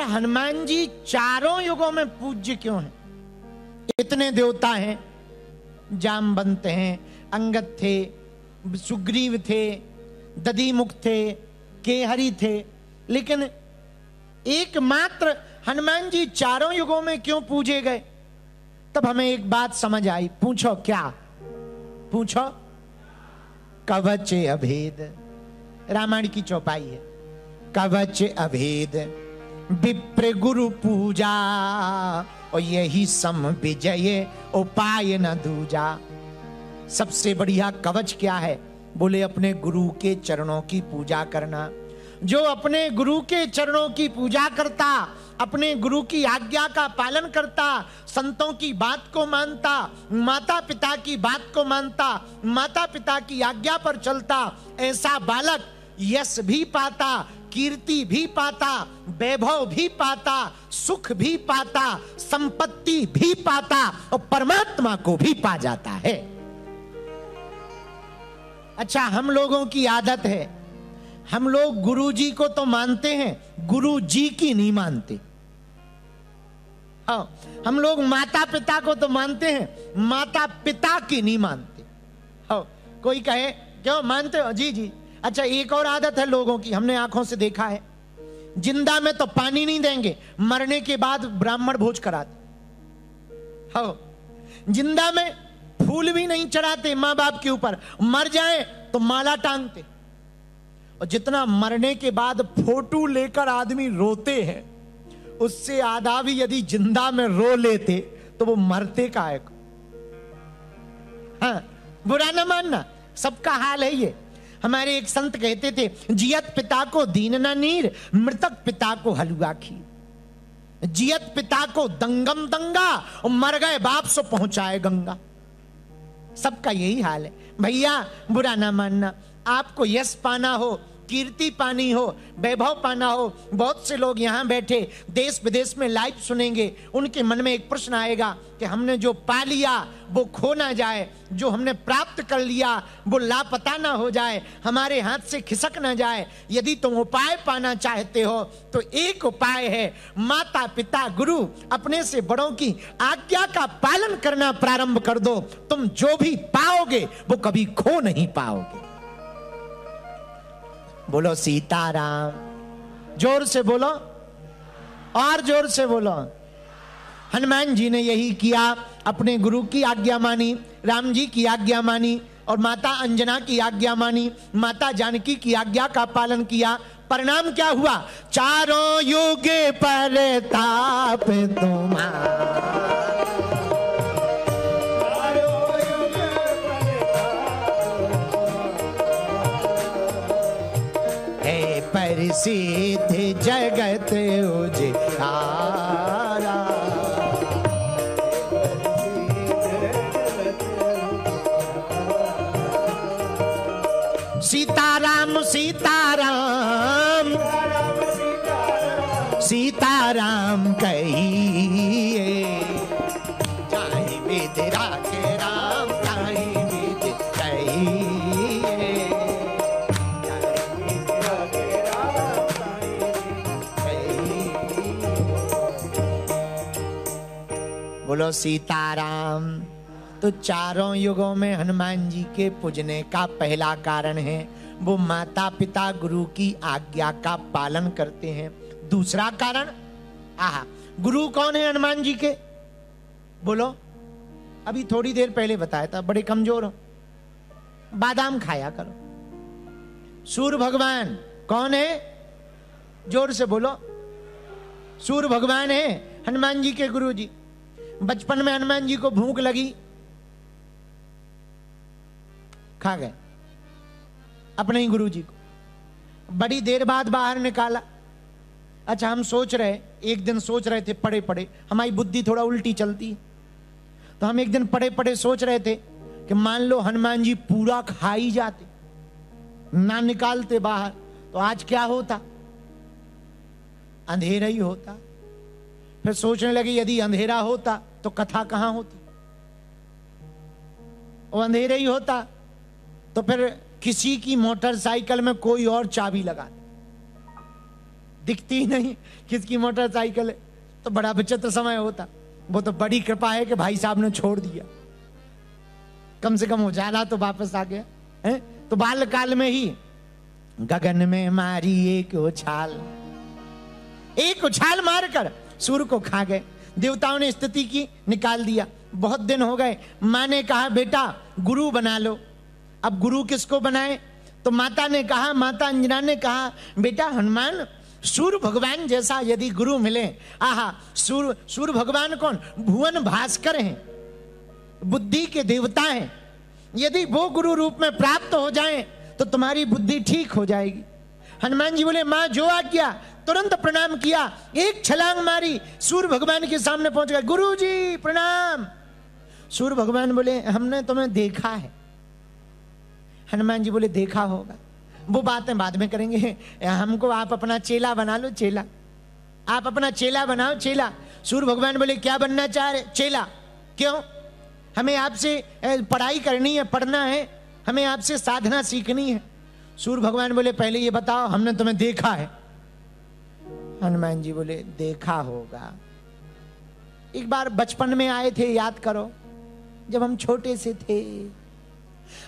हनुमान जी चारों युगों में पूज्य क्यों हैं? इतने देवता हैं, जामवंत हैं, अंगद थे, सुग्रीव थे, दधिमुख थे, केहरी थे, लेकिन एकमात्र हनुमान जी चारों युगों में क्यों पूजे गए? तब हमें एक बात समझ आई। पूछो क्या? पूछो। कवच अभेद, रामायण की चौपाई है। कवच अभेद विप्र गुरु पूजा, और यही सम विजय उपाय न दूजा। सबसे बढ़िया कवच क्या है? बोले अपने गुरु के चरणों की पूजा करना। जो अपने गुरु के चरणों की पूजा करता, अपने गुरु की आज्ञा का पालन करता, संतों की बात को मानता, माता पिता की बात को मानता, माता पिता की आज्ञा पर चलता, ऐसा बालक यश भी पाता, कीर्ति भी पाता, वैभव भी पाता, सुख भी पाता, संपत्ति भी पाता और परमात्मा को भी पा जाता है। अच्छा, हम लोगों की आदत है, हम लोग गुरु जी को तो मानते हैं, गुरु जी की नहीं मानते। हाँ, हम लोग माता पिता को तो मानते हैं, माता पिता की नहीं मानते। हाँ, कोई कहे क्यों मानते हो? जी जी। अच्छा, एक और आदत है लोगों की, हमने आंखों से देखा है, जिंदा में तो पानी नहीं देंगे, मरने के बाद ब्राह्मण भोज कराते। हाँ, जिंदा में फूल भी नहीं चढ़ाते माँ बाप के ऊपर, मर जाए तो माला टांगते। और जितना मरने के बाद फोटो लेकर आदमी रोते हैं, उससे आधा भी यदि जिंदा में रो लेते तो वो मरते काहे को? हाँ, बुरा न मानना, सबका हाल है ये। हमारे एक संत कहते थे, जियत पिता को दीन न नीर, मृतक पिता को हलवा खीर। जियत पिता को दंगम दंगा, और मर गए बाप सो पहुंचाए गंगा। सबका यही हाल है भैया, बुरा ना मानना। आपको यश पाना हो, कीर्ति पानी हो, वैभव पाना हो, बहुत से लोग यहाँ बैठे देश विदेश में लाइव सुनेंगे, उनके मन में एक प्रश्न आएगा कि हमने जो पा लिया वो खो ना जाए, जो हमने प्राप्त कर लिया वो लापता ना हो जाए, हमारे हाथ से खिसक ना जाए। यदि तुम उपाय पाना चाहते हो तो एक उपाय है, माता पिता गुरु अपने से बड़ों की आज्ञा का पालन करना प्रारंभ कर दो। तुम जो भी पाओगे वो कभी खो नहीं पाओगे। बोलो सीताराम, जोर से बोलो, और जोर से बोलो। हनुमान जी ने यही किया, अपने गुरु की आज्ञा मानी, राम जी की आज्ञा मानी, और माता अंजना की आज्ञा मानी, माता जानकी की आज्ञा का पालन किया। परिणाम क्या हुआ? चारों युग परताप तुम्हारा, परिसिद्ध जगत उजियारा। सीताराम सीताराम सीताराम कहिए, चाहे वेद राखे राम, चाहे वेद कहिए। बोलो सीताराम। तो चारों युगों में हनुमान जी के पूजने का पहला कारण है, वो माता पिता गुरु की आज्ञा का पालन करते हैं। दूसरा कारण, आहा, गुरु कौन है हनुमान जी के? बोलो, अभी थोड़ी देर पहले बताया था, बड़े कमजोर हो, बादाम खाया करो। सूर्य भगवान कौन है? जोर से बोलो। सूर्य भगवान है हनुमान जी के गुरु जी। बचपन में हनुमान जी को भूख लगी, खा गए अपने ही गुरु जी को। बड़ी देर बाद बाहर निकाला। अच्छा, हम सोच रहे, एक दिन सोच रहे थे पड़े पड़े, हमारी बुद्धि थोड़ा उल्टी चलती है, तो हम एक दिन पड़े पड़े सोच रहे थे कि मान लो हनुमान जी पूरा खा ही जाते, ना निकालते बाहर, तो आज क्या होता? अंधेरा ही होता। फिर सोचने लगे यदि अंधेरा होता तो कथा कहां होती? वो अंधेरा ही होता तो फिर किसी की मोटरसाइकिल में कोई और चाबी लगा दे, दिखती ही नहीं किसकी मोटरसाइकिल है, तो बड़ा विचित्र समय होता। वो तो बड़ी कृपा है कि भाई साहब ने छोड़ दिया, कम से कम उजाला तो वापस आ गया है। तो बालकाल में ही गगन में मारी एक उछाल मारकर सूर्य को खा गए। देवताओं ने स्तुति की, निकाल दिया। बहुत दिन हो गए, माँ ने कहा बेटा गुरु बना लो। अब गुरु किसको बनाए? तो माता ने कहा, माता अंजना ने कहा बेटा हनुमान, सूर्य भगवान जैसा यदि गुरु मिले, आहा, सूर्य भगवान कौन? भुवन भास्कर हैं, बुद्धि के देवता हैं। यदि वो गुरु रूप में प्राप्त हो जाएं तो तुम्हारी बुद्धि ठीक हो जाएगी। हनुमान जी बोले मां जो आज्ञा, तुरंत प्रणाम किया, एक छलांग मारी, सूर्य भगवान के सामने पहुंच गए। गुरु जी प्रणाम। सूर्य भगवान बोले हमने तुम्हें देखा है। हनुमान जी बोले देखा होगा, वो बातें बाद में करेंगे, हमको आप अपना चेला बना लो। चेला, आप अपना चेला बनाओ, चेला। सूर्य भगवान बोले क्या बनना चाह रहे? चेला। क्यों? हमें आपसे पढ़ाई करनी है, पढ़ना है, हमें आपसे साधना सीखनी है। सूर्य भगवान बोले पहले ये बताओ, हमने तुम्हें देखा है? हनुमान जी बोले देखा होगा, एक बार बचपन में आए थे, याद करो, जब हम छोटे से थे।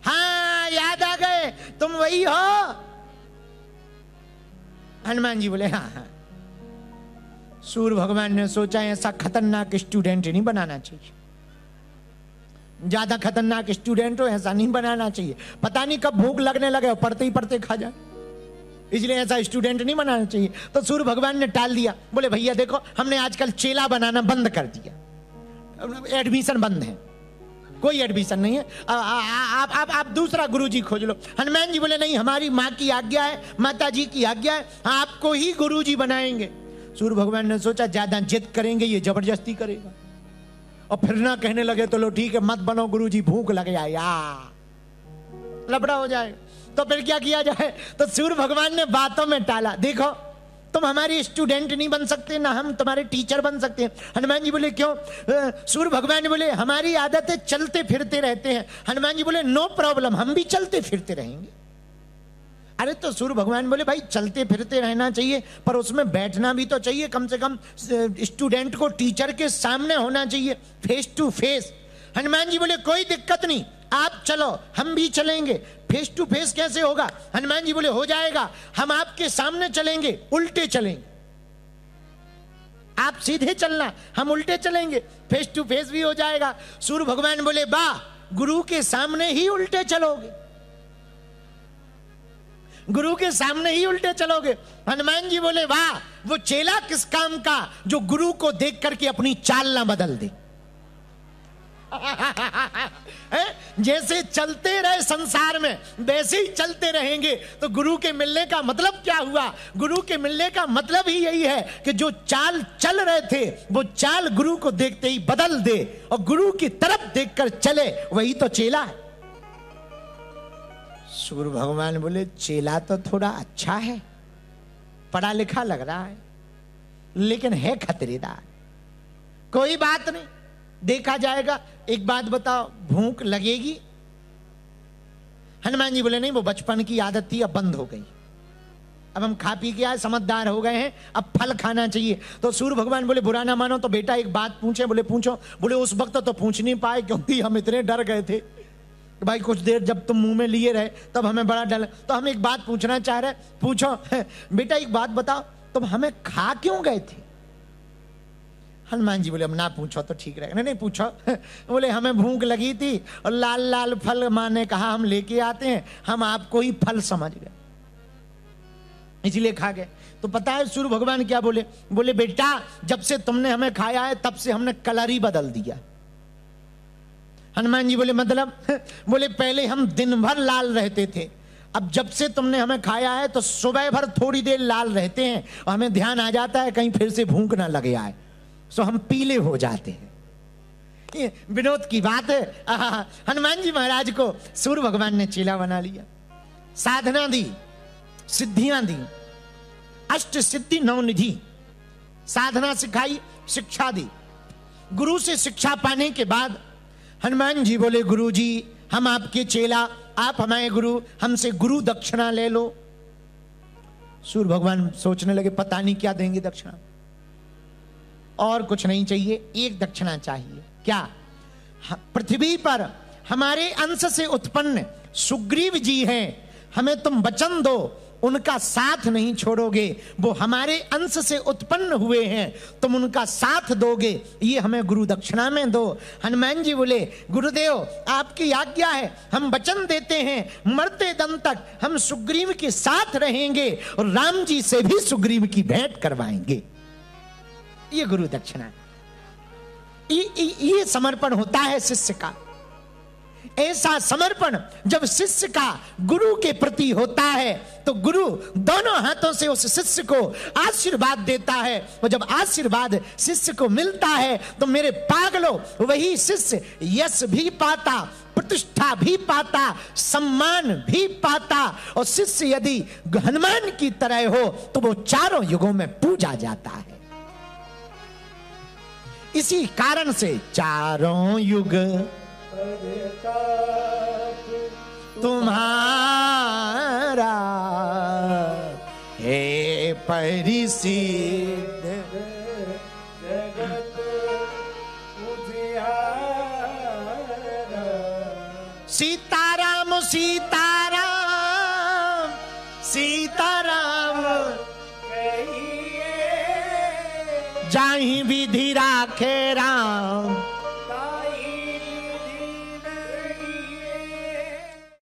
हाँ याद आ गए, तुम वही हो? हनुमान जी बोले हाँ हाँ। सूर्य भगवान ने सोचा ऐसा खतरनाक स्टूडेंट नहीं बनाना चाहिए, ज्यादा खतरनाक स्टूडेंट हो ऐसा नहीं बनाना चाहिए, पता नहीं कब भूख लगने लगे और पढ़ते ही पढ़ते खा जाए, इसलिए ऐसा स्टूडेंट नहीं बनाना चाहिए। तो सूर्य भगवान ने टाल दिया, बोले भैया देखो हमने आजकल चेला बनाना बंद कर दिया, एडमिशन बंद है, कोई एडमिशन नहीं है, आप दूसरा गुरुजी खोज लो। हनुमान जी बोले नहीं, हमारी माँ की आज्ञा है, माता जी की आज्ञा है, आपको ही गुरुजी बनाएंगे। सूर्य भगवान ने सोचा ज्यादा जिद करेंगे ये जबरदस्ती करेगा, और फिर ना कहने लगे तो लो ठीक है मत बनो गुरुजी, भूख लग जाए यार, लफड़ा हो जाएगा। तो फिर क्या किया जाए? तो सूर्य भगवान ने बातों में टाला, देखो तुम हमारी स्टूडेंट नहीं बन सकते, ना हम तुम्हारे टीचर बन सकते हैं। हनुमान जी बोले क्यों? सूर्य भगवान बोले हमारी आदत है चलते फिरते रहते हैं। हनुमान जी बोले नो प्रॉब्लम, हम भी चलते फिरते रहेंगे। अरे तो सूर्य भगवान बोले भाई चलते फिरते रहना चाहिए, पर उसमें बैठना भी तो चाहिए, कम से कम स्टूडेंट को टीचर के सामने होना चाहिए, face to face. Hanuman ji बोले कोई दिक्कत नहीं, आप चलो हम भी चलेंगे। फेस टू फेस कैसे होगा? हनुमान जी बोले हो जाएगा, हम आपके सामने चलेंगे, उल्टे चलेंगे, आप सीधे चलना, हम उल्टे चलेंगे, फेस टू फेस भी हो जाएगा। सूर्य भगवान बोले वाह, गुरु के सामने ही उल्टे चलोगे, गुरु के सामने ही उल्टे चलोगे। हनुमान जी बोले वाह, वो चेला किस काम का जो गुरु को देख करके अपनी चाल ना बदल दे। जैसे चलते रहे संसार में वैसे ही चलते रहेंगे, तो गुरु के मिलने का मतलब क्या हुआ? गुरु के मिलने का मतलब ही यही है कि जो चाल चल रहे थे वो चाल गुरु को देखते ही बदल दे, और गुरु की तरफ देखकर चले, वही तो चेला है। सूर्य भगवान बोले चेला तो थोड़ा अच्छा है, पढ़ा लिखा लग रहा है, लेकिन है खतरेदार। कोई बात नहीं, देखा जाएगा। एक बात बताओ, भूख लगेगी? हनुमान जी बोले नहीं, वो बचपन की आदत थी, अब बंद हो गई, अब हम खा पी के आए, समझदार हो गए हैं, अब फल खाना चाहिए। तो सूर्य भगवान बोले बुरा ना मानो तो बेटा एक बात पूछे। बोले पूछो। बोले उस वक्त तो पूछ नहीं पाए क्योंकि हम इतने डर गए थे, भाई कुछ देर जब तुम मुंह में लिए रहे तब हमें बड़ा डर, तो हम एक बात पूछना चाह रहे। पूछो। बेटा एक बात बताओ, तुम हमें खा क्यों गए थे? हनुमान जी बोले अब ना पूछो तो ठीक रहेगा। नहीं पूछो। बोले हमें भूख लगी थी और लाल लाल फल माँ ने कहा हम लेके आते हैं, हम आपको ही फल समझ गए इसलिए खा गए। तो पता है सूर्य भगवान क्या बोले? बोले बेटा जब से तुमने हमें खाया है तब से हमने कलर ही बदल दिया। हनुमान जी बोले मतलब? बोले पहले हम दिन भर लाल रहते थे, अब जब से तुमने हमें खाया है तो सुबह भर थोड़ी देर लाल रहते हैं और हमें ध्यान आ जाता है कहीं फिर से भूख ना लगे आए, सो हम पीले हो जाते हैं। ये विनोद की बात है। हनुमान जी महाराज को सूर्य भगवान ने चेला बना लिया, साधना दी, सिद्धियां दी, अष्ट सिद्धि नौ निधि, साधना सिखाई, शिक्षा दी। गुरु से शिक्षा पाने के बाद हनुमान जी बोले गुरु जी हम आपके चेला आप हमारे गुरु, हमसे गुरु दक्षिणा ले लो। सूर्य भगवान सोचने लगे पता नहीं क्या देंगे दक्षिणा, और कुछ नहीं चाहिए, एक दक्षिणा चाहिए। क्या? पृथ्वी पर हमारे अंश से उत्पन्न सुग्रीव जी हैं, हमें तुम वचन दो उनका साथ नहीं छोड़ोगे, वो हमारे अंश से उत्पन्न हुए हैं, तुम उनका साथ दोगे, ये हमें गुरु दक्षिणा में दो। हनुमान जी बोले गुरुदेव आपकी आज्ञा है, हम वचन देते हैं मरते दम तक हम सुग्रीव के साथ रहेंगे और राम जी से भी सुग्रीव की भेंट करवाएंगे। ये गुरु दक्षिणा, ये समर्पण होता है शिष्य का। ऐसा समर्पण जब शिष्य का गुरु के प्रति होता है तो गुरु दोनों हाथों से उस शिष्य को आशीर्वाद देता है, और जब आशीर्वाद शिष्य को मिलता है तो मेरे पागलों, वही शिष्य यश भी पाता, प्रतिष्ठा भी पाता, सम्मान भी पाता, और शिष्य यदि हनुमान की तरह हो तो वो चारों युगों में पूजा जाता है। इसी कारण से चारों युग तुम्हारा हे परिसिद्ध जगत उजियारा। सीताराम सीताराम सीताराम कहिए, जाहि विधि राखे राम,